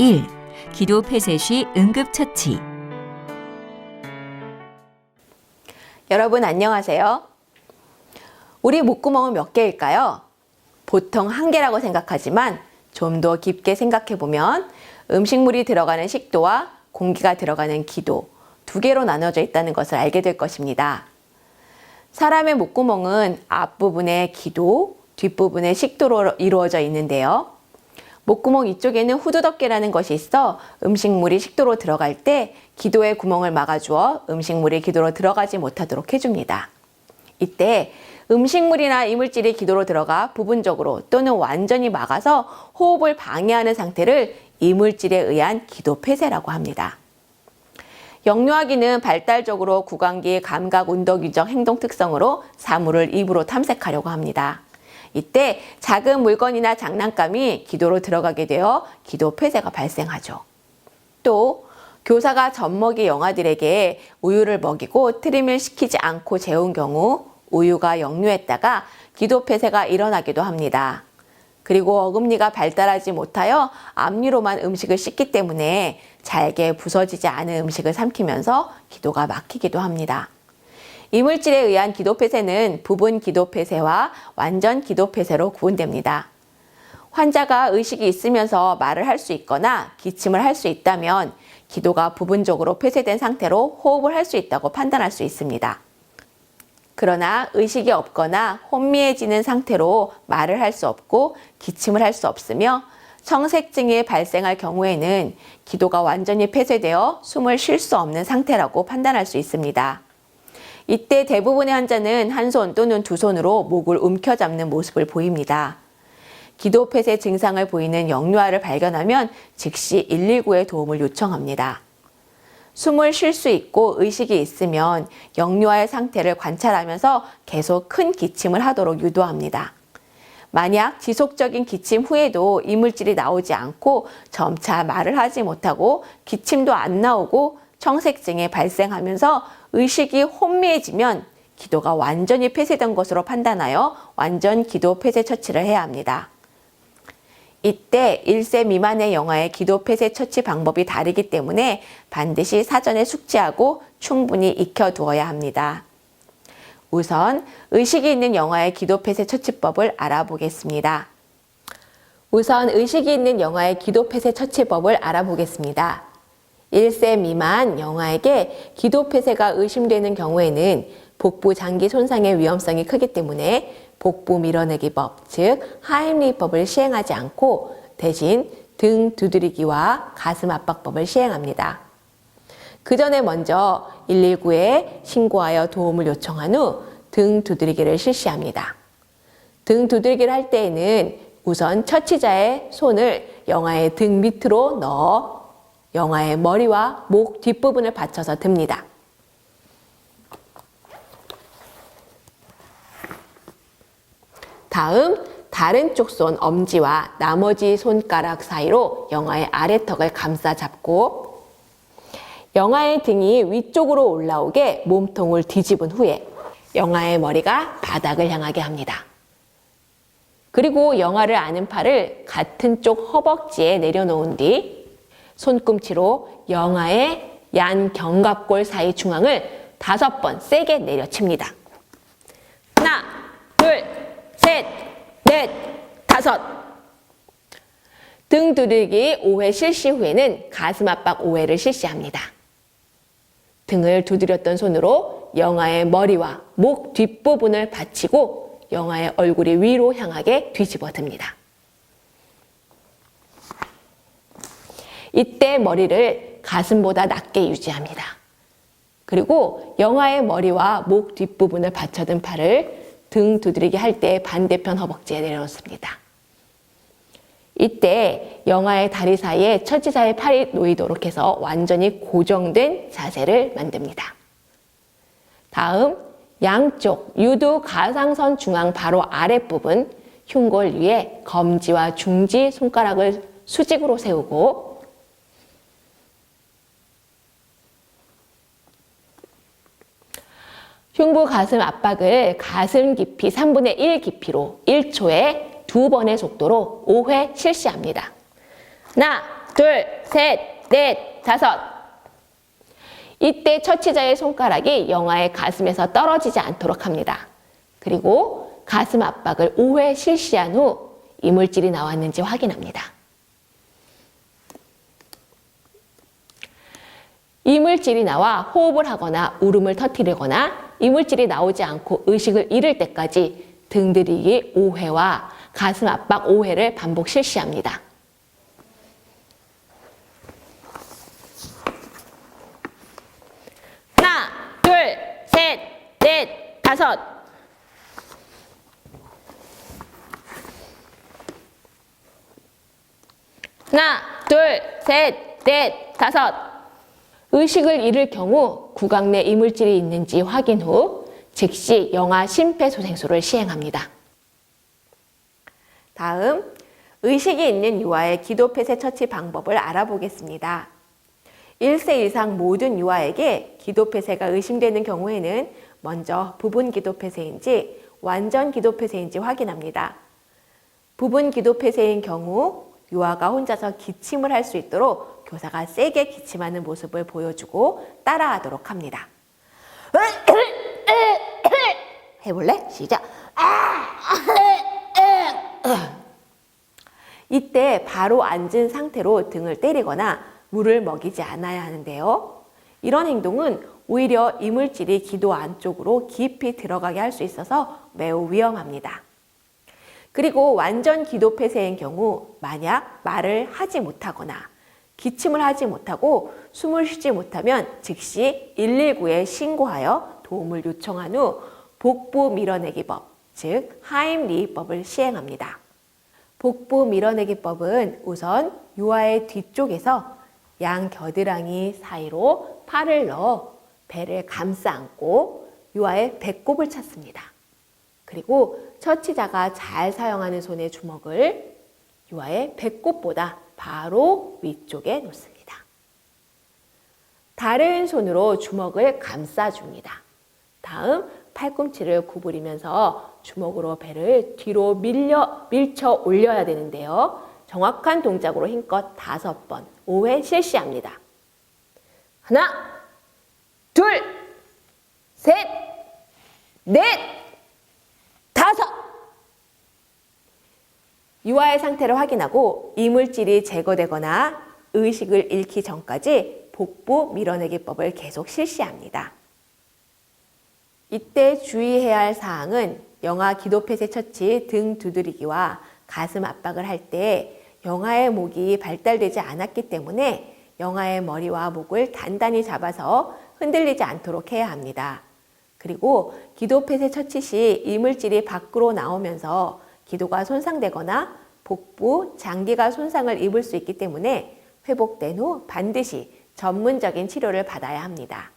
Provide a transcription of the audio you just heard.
1. 기도 폐쇄 시 응급처치. 여러분 안녕하세요. 우리 목구멍은 몇 개일까요? 보통 한 개라고 생각하지만 좀 더 깊게 생각해 보면 음식물이 들어가는 식도와 공기가 들어가는 기도 두 개로 나눠져 있다는 것을 알게 될 것입니다. 사람의 목구멍은 앞부분에 기도, 뒷부분에 식도로 이루어져 있는데요. 목구멍 이쪽에는 후두덕개라는 것이 있어 음식물이 식도로 들어갈 때 기도의 구멍을 막아주어 음식물이 기도로 들어가지 못하도록 해줍니다. 이때 음식물이나 이물질이 기도로 들어가 부분적으로 또는 완전히 막아서 호흡을 방해하는 상태를 이물질에 의한 기도 폐쇄라고 합니다. 영유아기는 발달적으로 구강기 감각 운동유적 행동 특성으로 사물을 입으로 탐색하려고 합니다. 이때 작은 물건이나 장난감이 기도로 들어가게 되어 기도 폐쇄가 발생하죠. 또 교사가 젖먹이 영아들에게 우유를 먹이고 트림을 시키지 않고 재운 경우 우유가 역류했다가 기도 폐쇄가 일어나기도 합니다. 그리고 어금니가 발달하지 못하여 앞니로만 음식을 씻기 때문에 잘게 부서지지 않은 음식을 삼키면서 기도가 막히기도 합니다. 이물질에 의한 기도 폐쇄는 부분 기도 폐쇄와 완전 기도 폐쇄로 구분됩니다. 환자가 의식이 있으면서 말을 할 수 있거나 기침을 할 수 있다면 기도가 부분적으로 폐쇄된 상태로 호흡을 할 수 있다고 판단할 수 있습니다. 그러나 의식이 없거나 혼미해지는 상태로 말을 할 수 없고 기침을 할 수 없으며 청색증이 발생할 경우에는 기도가 완전히 폐쇄되어 숨을 쉴 수 없는 상태라고 판단할 수 있습니다. 이때 대부분의 환자는 한 손 또는 두 손으로 목을 움켜잡는 모습을 보입니다. 기도 폐쇄 증상을 보이는 영유아를 발견하면 즉시 119에 도움을 요청합니다. 숨을 쉴 수 있고 의식이 있으면 영유아의 상태를 관찰하면서 계속 큰 기침을 하도록 유도합니다. 만약 지속적인 기침 후에도 이물질이 나오지 않고 점차 말을 하지 못하고 기침도 안 나오고 청색증이 발생하면서 의식이 혼미해지면 기도가 완전히 폐쇄된 것으로 판단하여 완전 기도 폐쇄 처치를 해야 합니다. 이때 1세 미만의 영아의 기도 폐쇄 처치 방법이 다르기 때문에 반드시 사전에 숙지하고 충분히 익혀두어야 합니다. 우선 의식이 있는 영아의 기도 폐쇄 처치법을 알아보겠습니다. 우선 의식이 있는 영아의 기도 폐쇄 처치법을 알아보겠습니다. 1세 미만 영아에게 기도 폐쇄가 의심되는 경우에는 복부 장기 손상의 위험성이 크기 때문에 복부 밀어내기법, 즉 하임리히법을 시행하지 않고 대신 등 두드리기와 가슴 압박법을 시행합니다. 그 전에 먼저 119에 신고하여 도움을 요청한 후 등 두드리기를 실시합니다. 등 두드리기를 할 때에는 우선 처치자의 손을 영아의 등 밑으로 넣어 영아의 머리와 목 뒷부분을 받쳐서 듭니다. 다음 다른 쪽 손 엄지와 나머지 손가락 사이로 영아의 아래턱을 감싸 잡고 영아의 등이 위쪽으로 올라오게 몸통을 뒤집은 후에 영아의 머리가 바닥을 향하게 합니다. 그리고 영아를 안은 팔을 같은 쪽 허벅지에 내려놓은 뒤 손꿈치로 영아의 얀 견갑골 사이 중앙을 5번 세게 내려칩니다. 하나, 둘, 셋, 넷, 5. 등 두들기 5회 실시 후에는 가슴 압박 5회를 실시합니다. 등을 두드렸던 손으로 영아의 머리와 목 뒷부분을 받치고 영아의 얼굴이 위로 향하게 뒤집어 듭니다. 이때 머리를 가슴보다 낮게 유지합니다. 그리고 영아의 머리와 목 뒷부분을 받쳐든 팔을 등 두드리기 할 때 반대편 허벅지에 내려놓습니다. 이때 영아의 다리 사이에 처치자의 팔이 놓이도록 해서 완전히 고정된 자세를 만듭니다. 다음 양쪽 유두 가상선 중앙 바로 아랫부분 흉골 위에 검지와 중지 손가락을 수직으로 세우고 흉부 가슴 압박을 가슴 깊이 3분의 1 깊이로 1초에 2번의 속도로 5회 실시합니다. 하나, 둘, 셋, 넷, 다섯. 이때 처치자의 손가락이 영아의 가슴에서 떨어지지 않도록 합니다. 그리고 가슴 압박을 5회 실시한 후 이물질이 나왔는지 확인합니다. 이물질이 나와 호흡을 하거나 울음을 터뜨리거나 이물질이 나오지 않고 의식을 잃을 때까지 등들이기 5회와 가슴 압박 5회를 반복 실시합니다. 하나, 둘, 셋, 넷, 다섯. 하나, 둘, 셋, 넷, 다섯. 의식을 잃을 경우 구강 내 이물질이 있는지 확인 후 즉시 영아 심폐소생술을 시행합니다. 다음, 의식이 있는 유아의 기도폐쇄 처치 방법을 알아보겠습니다. 1세 이상 모든 유아에게 기도폐쇄가 의심되는 경우에는 먼저 부분 기도폐쇄인지 완전 기도폐쇄인지 확인합니다. 부분 기도폐쇄인 경우 유아가 혼자서 기침을 할 수 있도록 교사가 세게 기침하는 모습을 보여주고 따라하도록 합니다. 해볼래? 시작! 이때 바로 앉은 상태로 등을 때리거나 물을 먹이지 않아야 하는데요. 이런 행동은 오히려 이물질이 기도 안쪽으로 깊이 들어가게 할 수 있어서 매우 위험합니다. 그리고 완전 기도 폐쇄인 경우 만약 말을 하지 못하거나 기침을 하지 못하고 숨을 쉬지 못하면 즉시 119에 신고하여 도움을 요청한 후 복부 밀어내기법, 즉 하임리히법을 시행합니다. 복부 밀어내기법은 우선 유아의 뒤쪽에서 양 겨드랑이 사이로 팔을 넣어 배를 감싸 안고 유아의 배꼽을 찾습니다. 그리고 처치자가 잘 사용하는 손의 주먹을 유아의 배꼽보다 바로 위쪽에 놓습니다. 다른 손으로 주먹을 감싸줍니다. 다음 팔꿈치를 구부리면서 주먹으로 배를 뒤로 밀쳐 올려야 되는데요. 정확한 동작으로 힘껏 5번, 5회 실시합니다. 하나, 둘, 셋, 넷, 다섯. 유아의 상태를 확인하고 이물질이 제거되거나 의식을 잃기 전까지 복부 밀어내기법을 계속 실시합니다. 이때 주의해야 할 사항은 영아 기도폐쇄 처치 등 두드리기와 가슴 압박을 할 때 영아의 목이 발달되지 않았기 때문에 영아의 머리와 목을 단단히 잡아서 흔들리지 않도록 해야 합니다. 그리고 기도폐쇄 처치 시 이물질이 밖으로 나오면서 기도가 손상되거나 복부, 장기가 손상을 입을 수 있기 때문에 회복된 후 반드시 전문적인 치료를 받아야 합니다.